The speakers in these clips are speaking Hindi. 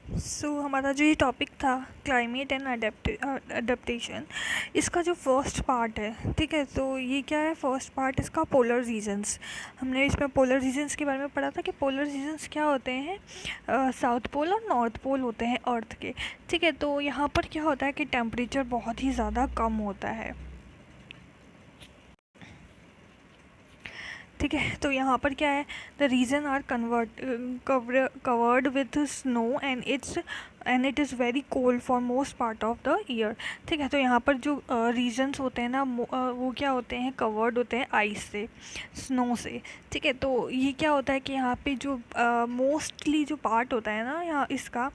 हमारा जो ये टॉपिक था क्लाइमेट एंड अडेप्टेशन, इसका जो फर्स्ट पार्ट है, ठीक है, तो ये क्या है, फर्स्ट पार्ट इसका पोलर रीजन्स। हमने इसमें पोलर रीजन्स के बारे में पढ़ा था कि पोलर रीजन्स क्या होते हैं, साउथ पोल और नॉर्थ पोल होते हैं अर्थ के। ठीक है, तो यहाँ पर क्या होता है कि टेम्परेचर बहुत ही ज़्यादा कम होता है। ठीक है, तो यहाँ पर क्या है, the region are covered with snow and it is very cold for most part of the year. ठीक है, तो यहाँ पर जो रीजन्स होते हैं ना, वो क्या होते हैं, कवर्ड होते हैं आइस से, स्नो से। ठीक है, तो ये क्या होता है कि यहाँ पे जो मोस्टली जो पार्ट होता है ना यहाँ इसका,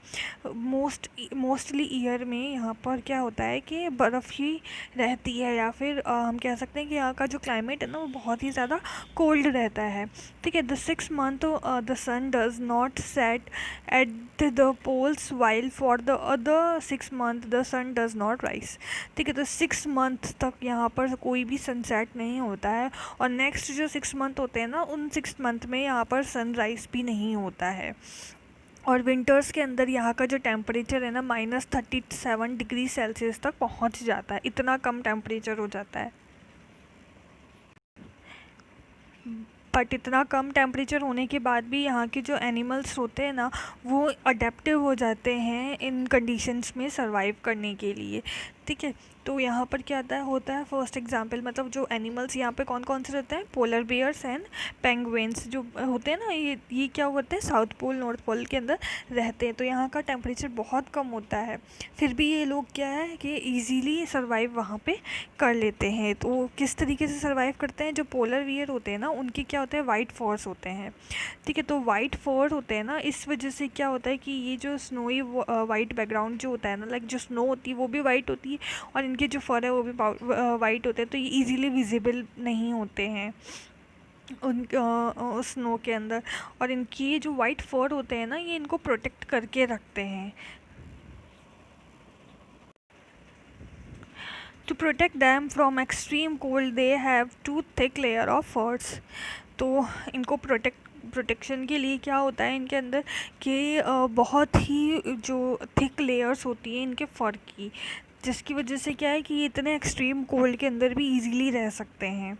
मोस्टली ईयर में यहाँ पर क्या होता है कि बर्फ़ ही रहती है, या फिर हम कह सकते हैं कि यहाँ का जो क्लाइमेट है ना वो बहुत ही ज़्यादा कोल्ड रहता है। ठीक है, the 6 month the sun does not set at the poles while for the other 6 month the sun does not rise. ठीक है, तो 6 मंथ तक यहाँ पर कोई भी सनसेट नहीं होता है, और नेक्स्ट जो 6 मंथ होते हैं ना, उन 6 मंथ में यहाँ पर सनराइज़ भी नहीं होता है। और विंटर्स के अंदर यहाँ का जो टेम्परेचर है ना, -37 डिग्री सेल्सियस तक पहुँच जाता है, इतना कम टेम्परेचर हो जाता है। बट इतना कम टेम्परेचर होने के बाद भी यहाँ के जो एनिमल्स होते हैं ना, वो अडेप्टिव हो जाते हैं इन कंडीशंस में सरवाइव करने के लिए। ठीक है, तो यहाँ पर क्या होता है फर्स्ट एग्जांपल, मतलब जो एनिमल्स यहाँ पे कौन कौन से रहते हैं, पोलर बियर्स एंड पेंगुइन्स जो होते हैं ना, ये क्या होते हैं, साउथ पोल नॉर्थ पोल के अंदर रहते हैं। तो यहाँ का टेम्परेचर बहुत कम होता है, फिर भी ये लोग क्या है कि ईजीली सर्वाइव वहाँ पे कर लेते हैं। तो किस तरीके से सर्वाइव करते हैं, जो पोलर बियर होते हैं ना, उनके क्या होते हैं, वाइट फर्स होते हैं। ठीक है, तो वाइट फर होते हैं ना, इस वजह से क्या होता है कि ये जो स्नोई वाइट बैकग्राउंड जो होता है ना, लाइक जो स्नो होती है वो भी वाइट होती है, और इनके जो फर है वो भी वाइट होते हैं, तो ये इजीली विजिबल नहीं होते हैं उन स्नो के अंदर। और इनकी ये जो वाइट फर होते हैं ना, ये इनको प्रोटेक्ट करके रखते हैं। To protect them from extreme cold they have two thick layer of furs. तो इनको प्रोटेक्शन के लिए क्या होता है इनके अंदर कि बहुत ही जो थिक लेयर्स होती हैं इनके फर की, जिसकी वजह से क्या है कि ये इतने एक्सट्रीम कोल्ड के अंदर भी इजीली रह सकते हैं।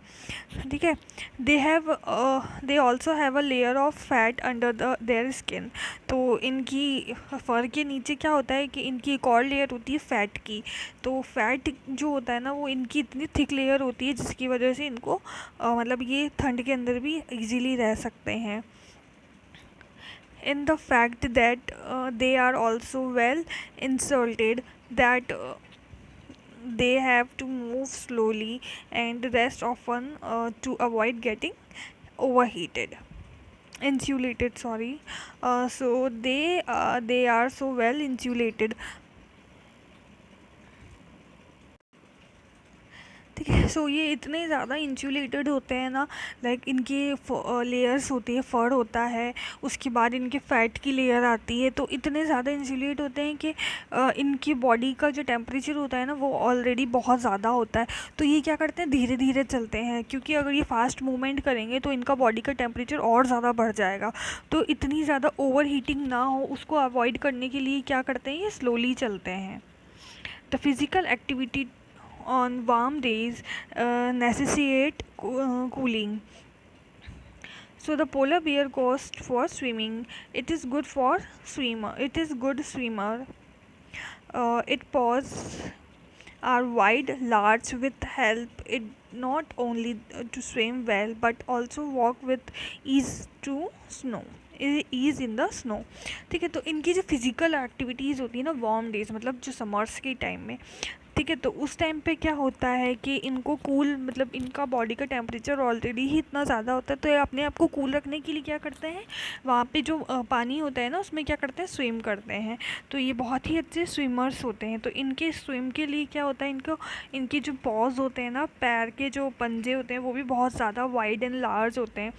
ठीक है, they also have a layer of fat under their skin. तो इनकी फर के नीचे क्या होता है कि इनकी एक और लेयर होती है फ़ैट की। तो फैट जो होता है ना, वो इनकी इतनी थिक लेयर होती है जिसकी वजह से इनको मतलब ये ठंड के अंदर भी इजीली रह सकते हैं। In the fact that they are also well insulated, that they have to move slowly and rest often to avoid getting overheated, insulated, sorry. So they are so well insulated. ठीक है, सो ये इतने ज़्यादा इंसुलेटेड होते हैं ना, लाइक इनके लेयर्स होती है, फर होता है, उसके बाद इनके फ़ैट की लेयर आती है, तो इतने ज़्यादा इंसुलेट होते हैं कि इनकी बॉडी का जो टेम्परेचर होता है ना, वो ऑलरेडी बहुत ज़्यादा होता है। तो ये क्या करते हैं, धीरे धीरे चलते हैं, क्योंकि अगर ये फास्ट मूवमेंट करेंगे तो इनका बॉडी का टेम्परेचर और ज़्यादा बढ़ जाएगा। तो इतनी ज़्यादा ओवर हीटिंग ना हो, उसको अवॉइड करने के लिए क्या करते हैं, ये स्लोली चलते हैं। The physical activity on warm days necessitate cooling. So the polar bear goes for swimming. It is good for swimmer. It is good swimmer. Its paws are wide, large, with help it not only to swim well but also walk with ease to snow. Ease in the snow. ठीक है, तो इनकी जो फिज़िकल एक्टिविटीज़ होती है ना, वार्म डेज मतलब जो समर्स के टाइम में, ठीक है, तो उस टाइम पे क्या होता है कि इनको कूल, मतलब इनका बॉडी का टेम्परेचर ऑलरेडी ही इतना ज़्यादा होता है, तो ये अपने आप को कूल रखने के लिए क्या करते हैं, वहाँ पे जो पानी होता है ना, उसमें क्या करते हैं, स्विम करते हैं। तो ये बहुत ही अच्छे स्विमर्स होते हैं। तो इनके स्विम के लिए क्या होता है, इनको इनके जो पॉज होते हैं ना, पैर के जो पंजे होते हैं, वो भी बहुत ज़्यादा वाइड एंड लार्ज होते हैं,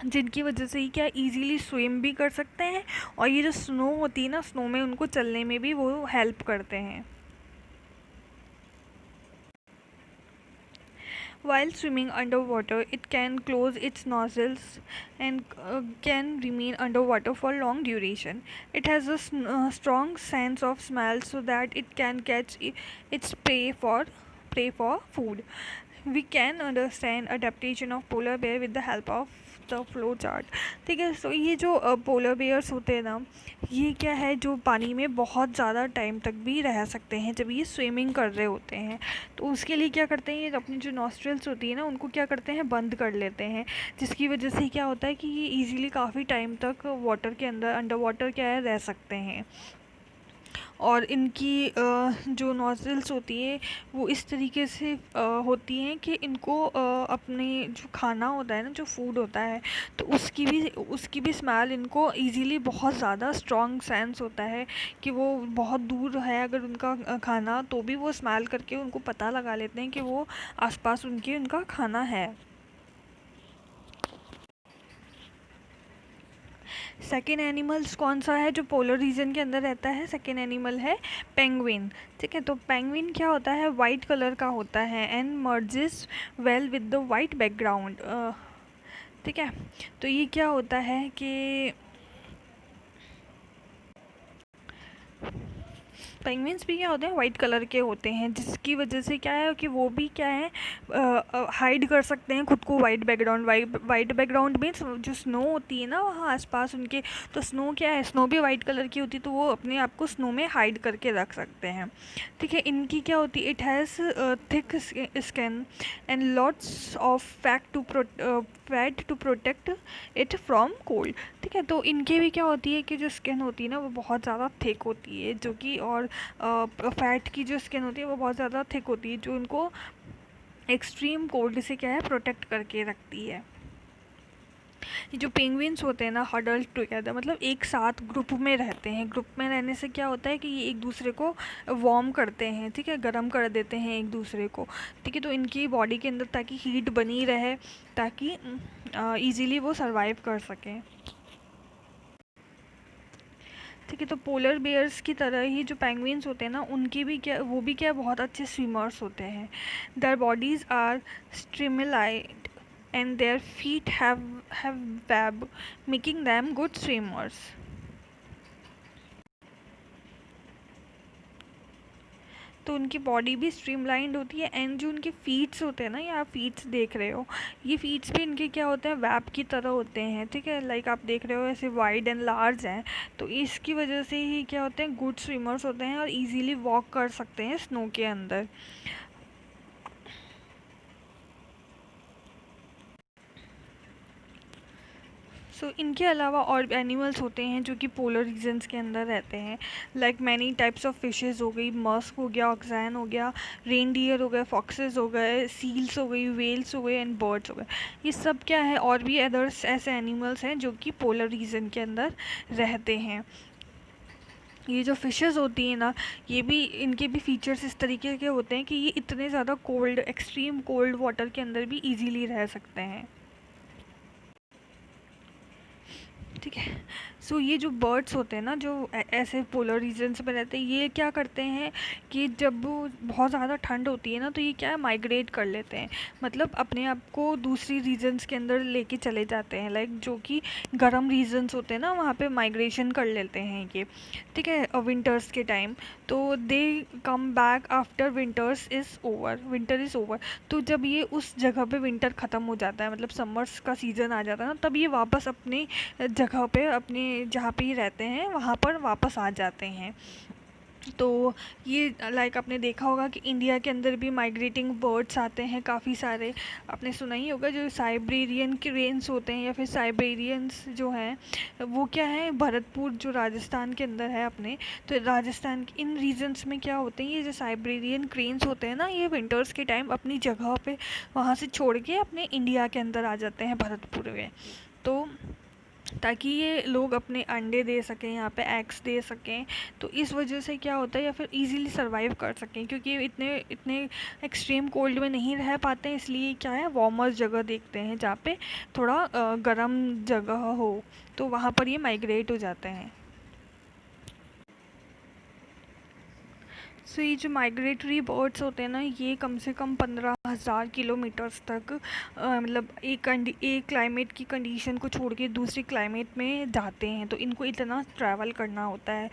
जिनकी वजह से ही क्या इजीली स्विम भी कर सकते हैं, और ये जो स्नो होती है ना, स्नो में उनको चलने में भी वो हेल्प करते हैं। While swimming underwater, it can close its nostrils and can remain underwater for long duration. It has a strong sense of smell so that it can catch its prey for food. We can understand adaptation of polar bear with the help of the flow chart. ठीक है, सो ये जो पोलर बेयर्स होते हैं ना, ये क्या है, जो पानी में बहुत ज़्यादा टाइम तक भी रह सकते हैं जब ये स्विमिंग कर रहे होते हैं। तो उसके लिए क्या करते हैं, ये अपनी जो नॉस्ट्रल्स होती है ना, उनको क्या करते हैं, बंद कर लेते हैं, जिसकी वजह से क्या होता है कि ये ईज़िली काफ़ी टाइम तक वाटर के अंदर, अंडर वाटर क्या है, रह सकते हैं। और इनकी जो नोज़ल्स होती है वो इस तरीके से होती हैं कि इनको अपने जो खाना होता है ना, जो फूड होता है, तो उसकी भी स्मेल इनको इजीली, बहुत ज़्यादा स्ट्रॉन्ग सेंस होता है कि वो बहुत दूर है अगर उनका खाना, तो भी वो स्मेल करके उनको पता लगा लेते हैं कि वो आसपास उनका खाना है। सेकेंड एनिमल्स कौन सा है जो पोलर रीजन के अंदर रहता है? सेकेंड एनिमल है पेंगुइन। ठीक है, तो पेंगुइन क्या होता है, वाइट कलर का होता है and merges well with the white background. ठीक है, तो ये क्या होता है कि पेंगुइन्स भी क्या होते हैं, वाइट कलर के होते हैं, जिसकी वजह से क्या है कि वो भी क्या है, हाइड कर सकते हैं खुद को white background. White background means जो स्नो होती है ना वहाँ आसपास उनके, तो स्नो क्या है, स्नो भी वाइट कलर की होती है, तो वो अपने आप को स्नो में हाइड करके रख सकते हैं। ठीक है, इनकी क्या होती है, it has thick skin and lots of fat to protect it from cold. ठीक है, तो इनके भी क्या होती है कि जो स्किन होती है ना वो बहुत ज़्यादा थिक होती है, जो कि, और फैट की जो स्किन होती है वो बहुत ज़्यादा थिक होती है, जो उनको एक्सट्रीम कोल्ड से क्या है, प्रोटेक्ट करके रखती है। ये जो पेंगुइन्स होते हैं ना, हडल्ड टुगेदर, मतलब एक साथ ग्रुप में रहते हैं। ग्रुप में रहने से क्या होता है कि ये एक दूसरे को वार्म करते हैं, ठीक है, गर्म कर देते हैं एक दूसरे को। ठीक है, तो इनकी बॉडी के अंदर ताकि हीट बनी रहे, ताकि ईज़िली वो सर्वाइव कर सकें। ठीक है, तो पोलर बेयर्स की तरह ही जो पेंगुइन्स होते हैं ना, उनकी भी क्या, वो भी क्या, बहुत अच्छे स्विमर्स होते हैं। Their bodies are streamlined and their feet have web making them good swimmers. तो उनकी बॉडी भी स्ट्रीमलाइंड होती है एंड जो उनके फीट्स होते हैं ना, ये आप फीट्स देख रहे हो, ये फीट्स भी इनके क्या होते हैं, वेब की तरह होते हैं। ठीक है, लाइक आप देख रहे हो ऐसे वाइड एंड लार्ज हैं, तो इसकी वजह से ही क्या होते हैं, गुड स्विमर्स होते हैं और इजीली वॉक कर सकते हैं स्नो के अंदर। इनके अलावा और एनिमल्स होते हैं जो कि पोलर रीजन्स के अंदर रहते हैं, like many types of fishes हो गई, मस्क हो गया, ऑक्सैन हो गया, रेनडियर हो गए, फॉक्सेस हो गए, सील्स हो गई, वेल्स हो गए एंड बर्ड्स हो गए। ये सब क्या है, और भी अदर्स ऐसे एनिमल्स हैं जो कि पोलर रीजन के अंदर रहते हैं। ये जो फिशेस होती हैं ना, ये भी, इनके भी फीचर्स इस तरीके के होते हैं कि ये इतने ज़्यादा कोल्ड, एक्सट्रीम कोल्ड वाटर के अंदर भी ईजीली रह सकते हैं। ठीक है, ये जो बर्ड्स होते हैं ना, जो ऐसे पोलर रीजन्स में रहते हैं, ये क्या करते हैं कि जब बहुत ज़्यादा ठंड होती है ना, तो ये क्या है, माइग्रेट कर लेते हैं, मतलब अपने आप को दूसरी रीजन्स के अंदर लेके चले जाते हैं, लाइक जो कि गर्म रीजन्स होते हैं ना, वहाँ पे माइग्रेशन कर लेते हैं ये। ठीक है, विंटर्स के टाइम, तो they come back after winter is over. तो जब ये उस जगह पे विंटर ख़त्म हो जाता है, मतलब समर्स का सीज़न आ जाता है ना, तब ये वापस अपने जगह पे, अपने जहाँ पे ही रहते हैं वहाँ पर वापस आ जाते हैं। तो ये, लाइक आपने देखा होगा कि इंडिया के अंदर भी माइग्रेटिंग बर्ड्स आते हैं काफ़ी सारे। आपने सुना ही होगा जो साइबेरियन क्रेन्स होते हैं, या फिर साइबेरियंस जो हैं, वो क्या है, भरतपुर जो राजस्थान के अंदर है अपने, तो राजस्थान के इन रीजन्स में क्या होते हैं, ये जो साइबेरियन क्रेन्स होते हैं ना, ये विंटर्स के टाइम अपनी जगह पे वहाँ से छोड़ के अपने इंडिया के अंदर आ जाते हैं, भरतपुर में। तो ताकि ये लोग अपने अंडे दे सकें, यहाँ पे एग्स दे सकें, तो इस वजह से क्या होता है, या फिर इजीली सर्वाइव कर सकें, क्योंकि इतने इतने एक्सट्रीम कोल्ड में नहीं रह पाते हैं, इसलिए क्या है, वार्मर जगह देखते हैं जहाँ पे थोड़ा गर्म जगह हो, तो वहाँ पर ये माइग्रेट हो जाते हैं। ये जो माइग्रेटरी बर्ड्स होते हैं ना, ये कम से कम 15 हज़ार किलोमीटर्स तक मतलब एक क्लाइमेट की कंडीशन को छोड़ के दूसरी क्लाइमेट में जाते हैं। तो इनको इतना ट्रैवल करना होता है,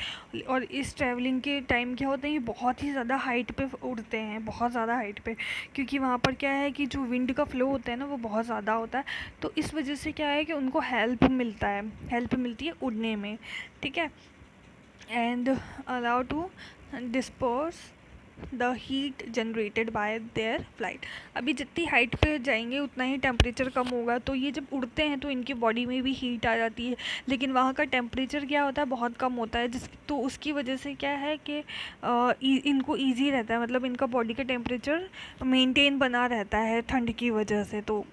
और इस ट्रैवलिंग के टाइम क्या होता है, ये बहुत ही ज़्यादा हाइट पे उड़ते हैं, बहुत ज़्यादा हाइट पे, क्योंकि वहाँ पर क्या है कि जो विंड का फ्लो होता है ना वो बहुत ज़्यादा होता है। तो इस वजह से क्या है कि उनको हेल्प मिलती है उड़ने में, ठीक है। And allow to disperse the heat generated by their flight. अभी जितनी हाइट पे जाएंगे उतना ही टेम्परेचर कम होगा, तो ये जब उड़ते हैं तो इनकी बॉडी में भी हीट आ जाती है, लेकिन वहाँ का टेम्परेचर क्या होता है, बहुत कम होता है, जिस तो उसकी वजह से क्या है कि इनको ईजी रहता है, मतलब इनका बॉडी का टेम्परेचर मेंटेन बना रहता है ठंड की वजह से, तो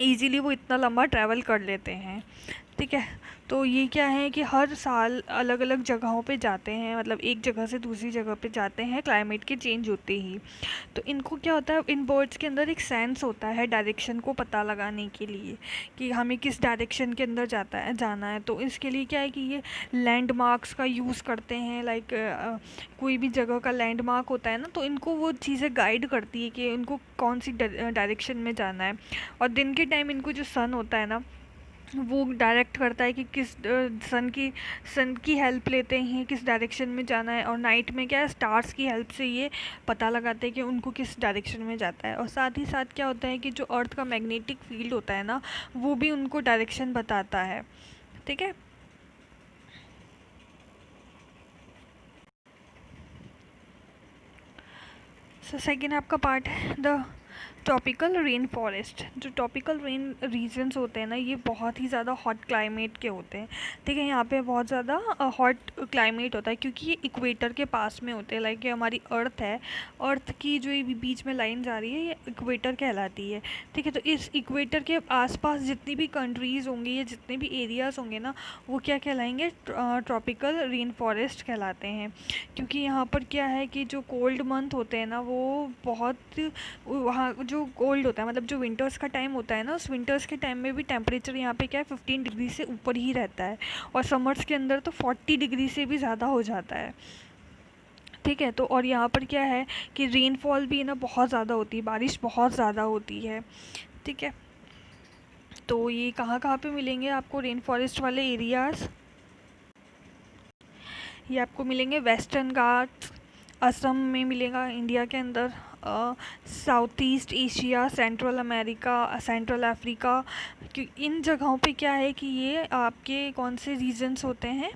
ईजीली वो इतना लंबा ट्रैवल कर लेते हैं, ठीक है। तो ये क्या है कि हर साल अलग अलग जगहों पे जाते हैं, मतलब एक जगह से दूसरी जगह पे जाते हैं क्लाइमेट के चेंज होते ही। तो इनको क्या होता है, इन बर्ड्स के अंदर एक सेंस होता है डायरेक्शन को पता लगाने के लिए कि हमें किस डायरेक्शन के अंदर जाना है। तो इसके लिए क्या है कि ये लैंडमार्क्स का यूज़ करते हैं, लाइक कोई भी जगह का लैंडमार्क होता है ना, तो इनको वो चीज़ें गाइड करती है कि उनको कौन सी डायरेक्शन में जाना है। और दिन के टाइम इनको जो सन होता है ना, वो डायरेक्ट करता है कि सन की हेल्प लेते हैं किस डायरेक्शन में जाना है, और नाइट में क्या है, स्टार्स की हेल्प से ये पता लगाते हैं कि उनको किस डायरेक्शन में जाता है। और साथ ही साथ क्या होता है कि जो अर्थ का मैग्नेटिक फील्ड होता है ना, वो भी उनको डायरेक्शन बताता है, ठीक है। सो सेकेंड आपका पार्ट है द ट्रॉपिकल रेन फॉरेस्ट। जो ट्रॉपिकल रेन रीजन्स होते हैं ना, ये बहुत ही ज़्यादा हॉट क्लाइमेट के होते हैं, ठीक है। यहाँ पे बहुत ज़्यादा हॉट क्लाइमेट होता है क्योंकि ये इक्वेटर के पास में होते हैं, लाइक ये हमारी अर्थ है, अर्थ की जो ये बीच में लाइन जा रही है ये इक्वेटर कहलाती है, ठीक है। तो इस इक्वेटर के आसपास जितनी भी कंट्रीज़ होंगी या जितने भी एरियाज़ होंगे ना, वो क्या कहलाएंगे, ट्रॉपिकल रेन फॉरेस्ट कहलाते हैं। क्योंकि यहाँ पर क्या है कि जो कोल्ड मंथ होते हैं ना, वो बहुत वहाँ जो कोल्ड होता है, मतलब जो विंटर्स का टाइम होता है ना, उस विंटर्स के टाइम में भी टेम्परेचर यहाँ पे क्या है 15 डिग्री से ऊपर ही रहता है, और समर्स के अंदर तो 40 डिग्री से भी ज़्यादा हो जाता है, ठीक है। तो और यहाँ पर क्या है कि रेनफॉल भी ना बहुत ज़्यादा होती है, बारिश बहुत ज़्यादा होती है, ठीक है। तो ये कहाँ कहाँ पे मिलेंगे आपको रेन फॉरेस्ट वाले एरियाज़, ये आपको मिलेंगे वेस्टर्न घाट्स, असम में मिलेगा इंडिया के अंदर, South East Asia, Central America, Central Africa. इन जगहों पे क्या है कि ये आपके कौन से रीजन्स होते हैं,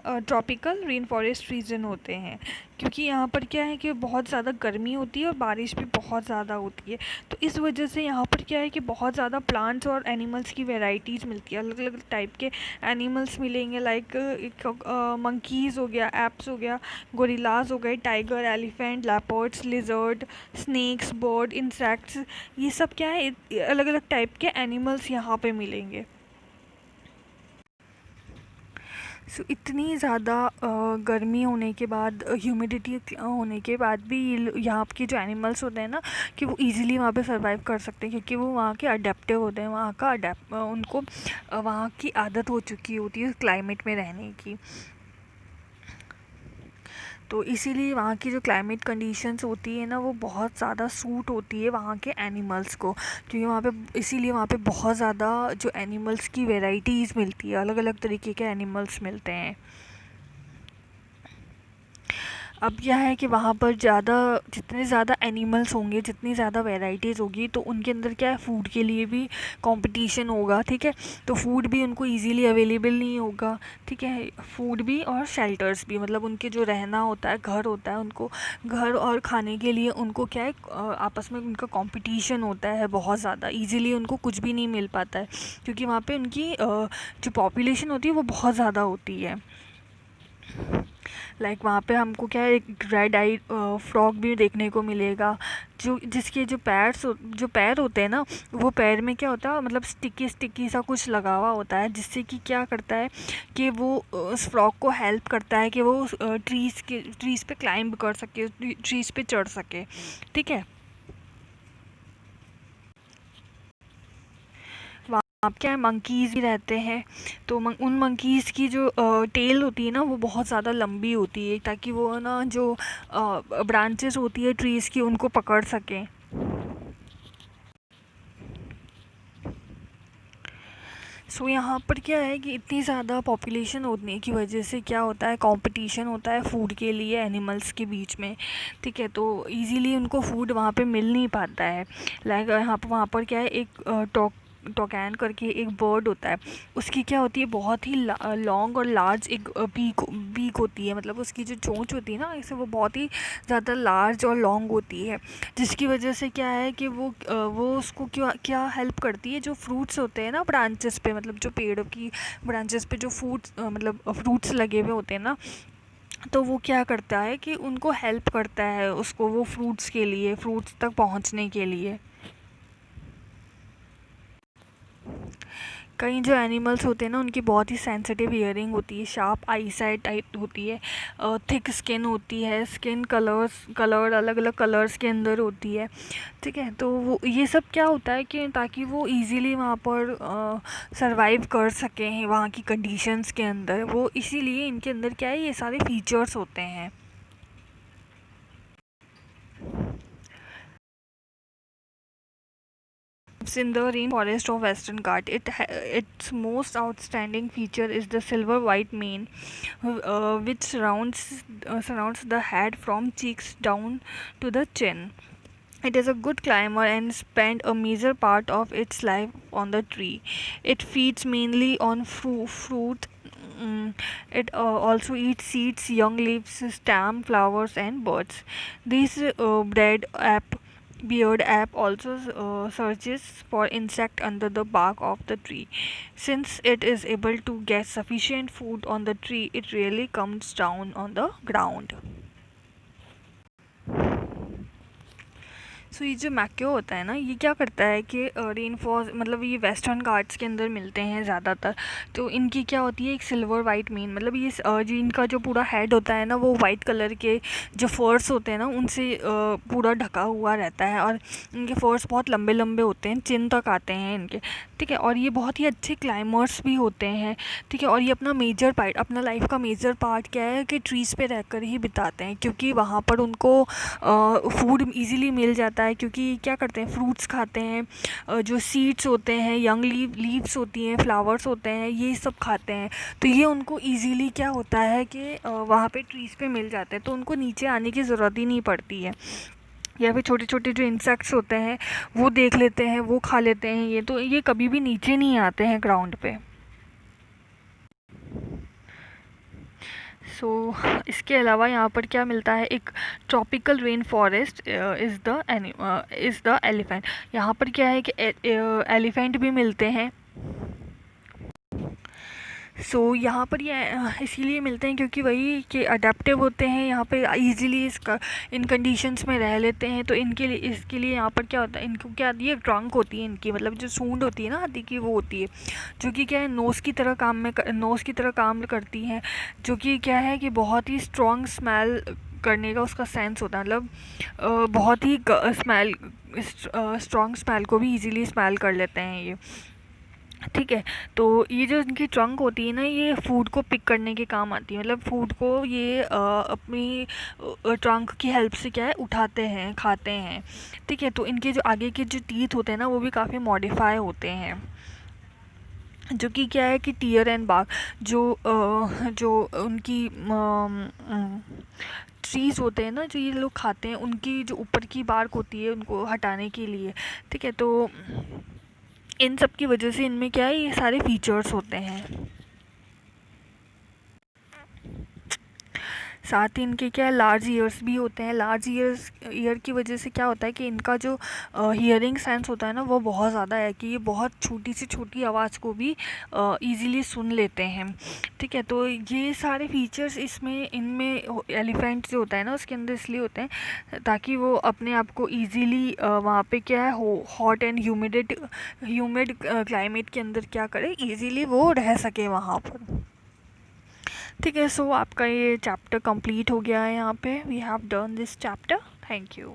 ट्रॉपिकल रेन फॉरेस्ट रीजन होते हैं, क्योंकि यहाँ पर क्या है कि बहुत ज़्यादा गर्मी होती है और बारिश भी बहुत ज़्यादा होती है। तो इस वजह से यहाँ पर क्या है कि बहुत ज़्यादा प्लांट्स और एनिमल्स की वेराइटीज़ मिलती है, अलग अलग टाइप के एनिमल्स मिलेंगे, लाइक मंकीज़ हो गया, एप्स हो गया, गोरिल्लाज हो गए, tiger, elephant, leopards, lizard, snakes, bird, insects, ये सब क्या है अलग अलग टाइप के एनिमल्स यहाँ पे मिलेंगे। सो इतनी ज़्यादा गर्मी होने के बाद, ह्यूमिडिटी होने के बाद भी यहाँ के जो एनिमल्स होते हैं ना, कि वो इजीली वहाँ पे सरवाइव कर सकते हैं, क्योंकि वो वहाँ के अडेप्टिव होते हैं, वहाँ का उनको वहाँ की आदत हो चुकी होती है क्लाइमेट में रहने की। तो इसीलिए वहाँ की जो क्लाइमेट कंडीशंस होती है ना, वो बहुत ज़्यादा सूट होती है वहाँ के एनिमल्स को, क्योंकि वहाँ पे इसीलिए वहाँ पे बहुत ज़्यादा जो एनिमल्स की वैरायटीज़ मिलती है, अलग अलग तरीके के एनिमल्स मिलते हैं। अब यह है कि वहाँ पर जितने ज़्यादा एनिमल्स होंगे, जितनी ज़्यादा वैराइटीज़ होगी, तो उनके अंदर क्या है, फूड के लिए भी कंपटीशन होगा, ठीक है। तो फूड भी उनको इजीली अवेलेबल नहीं होगा, ठीक है। फूड भी और शेल्टर्स भी, मतलब उनके जो रहना होता है, घर होता है, उनको घर और खाने के लिए उनको क्या है, आपस में उनका कंपटीशन होता है बहुत ज़्यादा, ईज़िली उनको कुछ भी नहीं मिल पाता है, क्योंकि वहाँ पे उनकी जो पॉपुलेशन होती है वो बहुत ज़्यादा होती है। लाइक वहाँ पे हमको क्या है, एक रेड आई फ्रॉग भी देखने को मिलेगा, जिसके जो पैर होते हैं ना, वो पैर में क्या होता है, मतलब स्टिकी स्टिकी सा कुछ लगा हुआ होता है, जिससे कि क्या करता है कि वो उस फ्रॉग को हेल्प करता है कि वो ट्रीज़ पे क्लाइंब कर सके, ट्रीज़ पे चढ़ सके, ठीक है। आप क्या है, मंकीज़ भी रहते हैं, तो उन मंकीज़ की जो टेल होती है ना, वो बहुत ज़्यादा लंबी होती है, ताकि वो ना जो ब्रांचेस होती है ट्रीज़ की, उनको पकड़ सकें। सो यहाँ पर क्या है कि इतनी ज़्यादा पॉपुलेशन होने की वजह से क्या होता है, कंपटीशन होता है फूड के लिए एनिमल्स के बीच में। ठीक है, तो इजीली उनको फूड वहाँ पे मिल नहीं पाता है। लाइक वहाँ पर क्या है, एक टोकैन करके एक बर्ड होता है, उसकी क्या होती है, बहुत ही लॉन्ग और लार्ज एक बीक होती है। मतलब उसकी जो चोंच होती है ना, ऐसे वो बहुत ही ज़्यादा लार्ज और लॉन्ग होती है, जिसकी वजह से क्या है कि वो उसको क्या हेल्प करती है, जो फ्रूट्स होते हैं ना ब्रांचेस पे, मतलब जो पेड़ों की ब्रांचेस पे जो फ्रूट्स लगे हुए होते हैं ना, तो वो क्या करता है कि उनको हेल्प करता है, उसको वो फ्रूट्स तक पहुंचने के लिए। कई जो एनिमल्स होते हैं ना, उनकी बहुत ही सेंसिटिव हियरिंग होती है, शार्प आई साइट टाइप होती है, थिक स्किन होती है, स्किन कलर अलग अलग कलर्स के अंदर होती है। ठीक है, तो वो ये सब क्या होता है कि ताकि वो इजीली वहाँ पर सरवाइव कर सकें वहाँ की कंडीशंस के अंदर, वो इसीलिए इनके अंदर क्या है, ये सारे फीचर्स होते हैं। In the rainforest of Western Ghats, its most outstanding feature is the silver-white mane, which surrounds the head from cheeks down to the chin. It is a good climber and spends a major part of its life on the tree. It feeds mainly on fruit. It also eats seeds, young leaves, stem, flowers, and birds. These beard app also searches for insect under the bark of the tree. Since it is able to get sufficient food on the tree, it really comes down on the ground. सो ये जो मैक्यो होता है ना, ये क्या करता है कि रेन फॉल, मतलब ये वेस्टर्न घाट्स के अंदर मिलते हैं ज़्यादातर। तो इनकी क्या होती है, एक सिल्वर वाइट मेन, मतलब ये जो इनका जो पूरा हेड होता है ना, वो वाइट कलर के जो फर्स होते हैं ना, उनसे पूरा ढका हुआ रहता है, और इनके फर्स बहुत लंबे लंबे होते हैं, चिन तक आते हैं इनके। ठीक है, और ये बहुत ही अच्छे क्लाइमर्स भी होते हैं। ठीक है, और ये अपना लाइफ का मेजर पार्ट क्या है कि ट्रीज़ पे रहकर ही बिताते हैं, क्योंकि वहाँ पर उनको फूड इजीली मिल जाता है, क्योंकि क्या करते हैं, फ्रूट्स खाते हैं, जो सीड्स होते हैं, यंग लीव्स होती हैं, फ्लावर्स होते हैं, ये सब खाते हैं। तो ये उनको इजीली क्या होता है कि वहाँ पे ट्रीज़ पे मिल जाते हैं, तो उनको नीचे आने की ज़रूरत ही नहीं पड़ती है। या फिर छोटे छोटे जो इंसेक्ट्स होते हैं वो देख लेते हैं, वो खा लेते हैं, ये तो ये कभी भी नीचे नहीं आते हैं ग्राउंड पे। सो इसके अलावा यहाँ पर क्या मिलता है, एक tropical rain forest is the elephant. यहाँ पर क्या है कि एलिफेंट भी मिलते हैं। यहाँ पर ये इसीलिए मिलते हैं क्योंकि वही कि अडेप्टिव होते हैं, यहाँ पे इजीली इन कंडीशंस में रह लेते हैं। तो इसके लिए यहाँ पर क्या होता है, इनको क्या आती है, ट्रंक होती है इनकी, मतलब जो सूंड होती है ना हाथी की, वो होती है, जो कि क्या है, नोज़ की तरह काम करती है, जो कि क्या है कि बहुत ही स्ट्रॉन्ग स्मेल करने का उसका सेंस होता है, मतलब बहुत ही स्ट्रॉन्ग स्मेल को भी इजीली स्मेल कर लेते हैं ये। ठीक है, तो ये जो इनकी ट्रंक होती है ना, ये फूड को पिक करने के काम आती है, मतलब फूड को ये अपनी ट्रंक की हेल्प से क्या है, उठाते हैं, खाते हैं। ठीक है, तो इनके जो आगे के जो टीथ होते हैं ना, वो भी काफ़ी मॉडिफाई होते हैं, जो कि क्या है कि टीयर एंड बार्क, जो उनकी ट्रीज़ होते हैं ना, जो ये लोग खाते हैं, उनकी जो ऊपर की बार्क होती है, उनको हटाने के लिए। ठीक है, तो इन सब की वजह से इनमें क्या है, ये सारे फीचर्स होते हैं। साथ ही इनके क्या है, लार्ज ईयर्स भी होते हैं। लार्ज ईयर की वजह से क्या होता है कि इनका जो हियरिंग सेंस होता है ना, वो बहुत ज़्यादा है, कि ये बहुत छोटी से छोटी आवाज़ को भी इजीली सुन लेते हैं। ठीक है, तो ये सारे फीचर्स इनमें एलिफेंट जो होता है ना, उसके अंदर इसलिए होते हैं ताकि वो अपने आप को ईज़िली वहाँ पे क्या है, हॉट एंड ह्यूमिड क्लाइमेट के अंदर क्या करे, ईज़िली वो रह सके वहाँ पर। ठीक है, सो आपका ये चैप्टर कंप्लीट हो गया है। यहाँ पे we have done this chapter. Thank you.